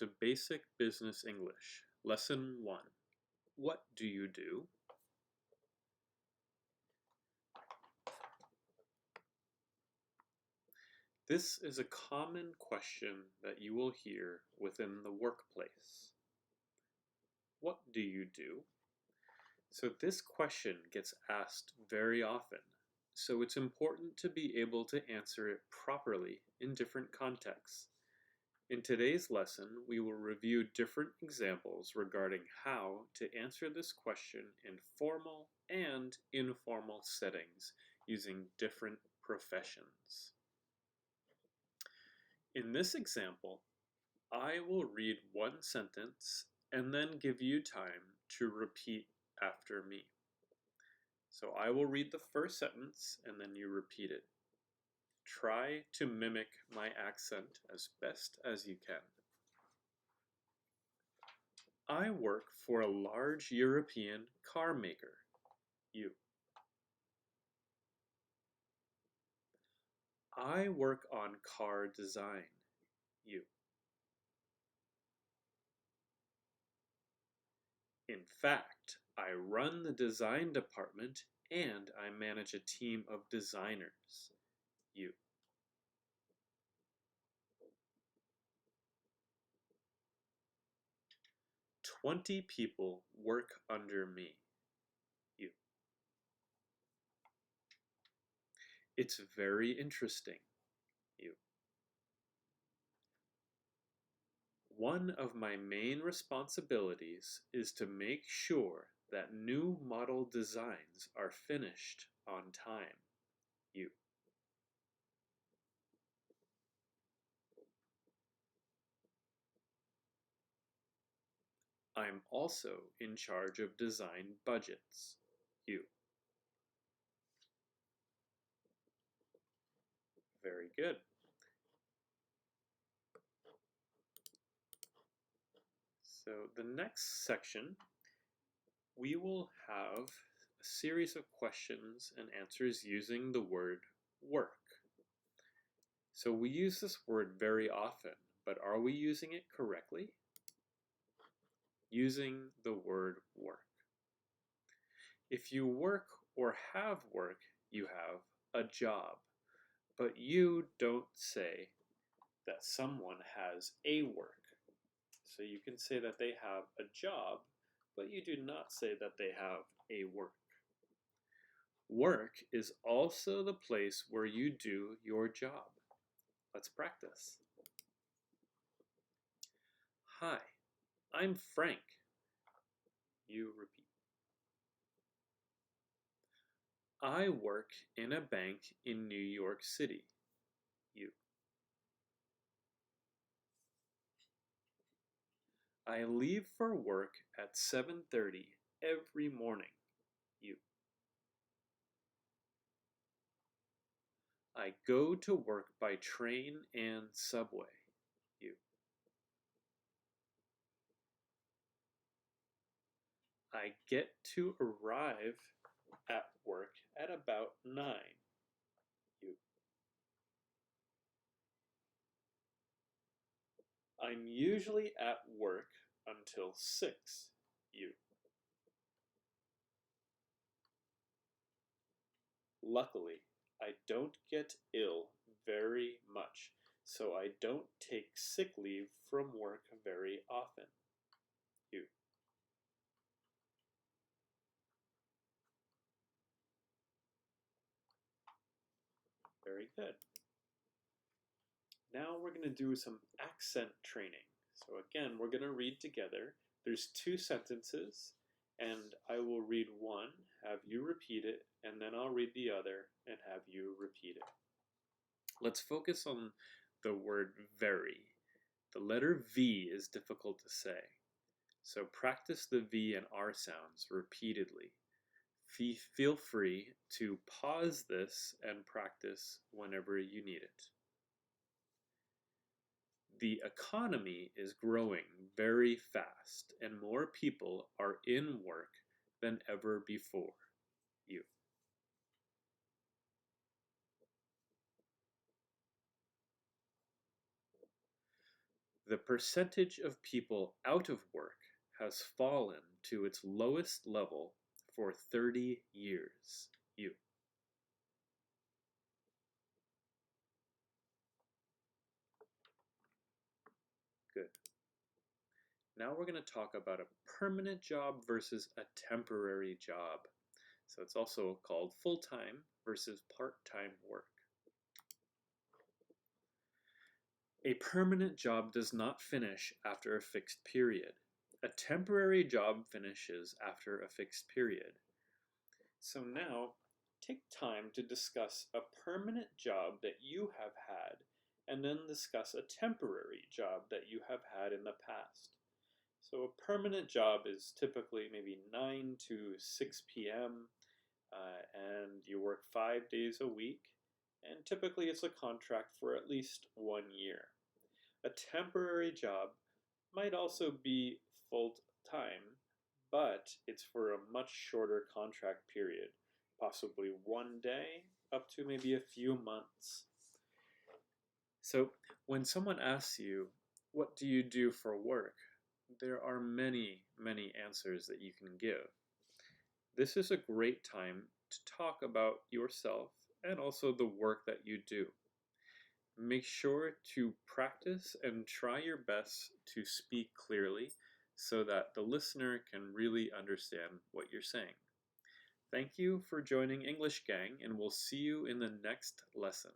to Basic Business English, Lesson 1. What do you do? This is a common question that you will hear within the workplace. What do you do? So this question gets asked very often, so it's important to be able to answer it properly in different contexts. In today's lesson, we will review different examples regarding how to answer this question in formal and informal settings using different professions. In this example, I will read one sentence and then give you time to repeat after me. So I will read the first sentence and then you repeat it. Try to mimic my accent as best as you can. I work for a large European car maker. You. I work on car design. You. In fact, I run the design department and I manage a team of designers. You. 20 people work under me. You. It's very interesting. You. One of my main responsibilities is to make sure that new model designs are finished on time. You. I'm also in charge of design budgets. You. Very good. So the next section, we will have a series of questions and answers using the word work. So we use this word very often, but are we using it correctly? Using the word work. If you work or have work, you have a job, but you don't say that someone has a work. So you can say that they have a job, but you do not say that they have a work. Work is also the place where you do your job. Let's practice. Hi, I'm Frank. You repeat. I work in a bank in New York City. You. I leave for work at 7:30 every morning. You. I go to work by train and subway. You. I get to arrive at work at about 9. You. I'm usually at work until 6. You. Luckily, I don't get ill very much, so I don't take sick leave from work very often. You. Very good. Now we're going to do some accent training. So again, we're going to read together. There's 2 sentences, and I will read one, have you repeat it, and then I'll read the other and have you repeat it. Let's focus on the word very. The letter V is difficult to say, so practice the V and R sounds repeatedly. Feel free to pause this and practice whenever you need it. The economy is growing very fast and more people are in work than ever before. You. The percentage of people out of work has fallen to its lowest level for 30 years. You. Good. Now we're going to talk about a permanent job versus a temporary job. So it's also called full-time versus part-time work. A permanent job does not finish after a fixed period. A temporary job finishes after a fixed period. So now, take time to discuss a permanent job that you have had, and then discuss a temporary job that you have had in the past. So a permanent job is typically maybe 9 to 6 p.m. And you work 5 days a week, and typically it's a contract for at least 1 year. A temporary job might also be full-time, but it's for a much shorter contract period, possibly 1 day up to maybe a few months. So when someone asks you, what do you do for work? There are many, many answers that you can give. This is a great time to talk about yourself and also the work that you do. Make sure to practice and try your best to speak clearly so that the listener can really understand what you're saying. Thank you for joining English Gang, and we'll see you in the next lesson.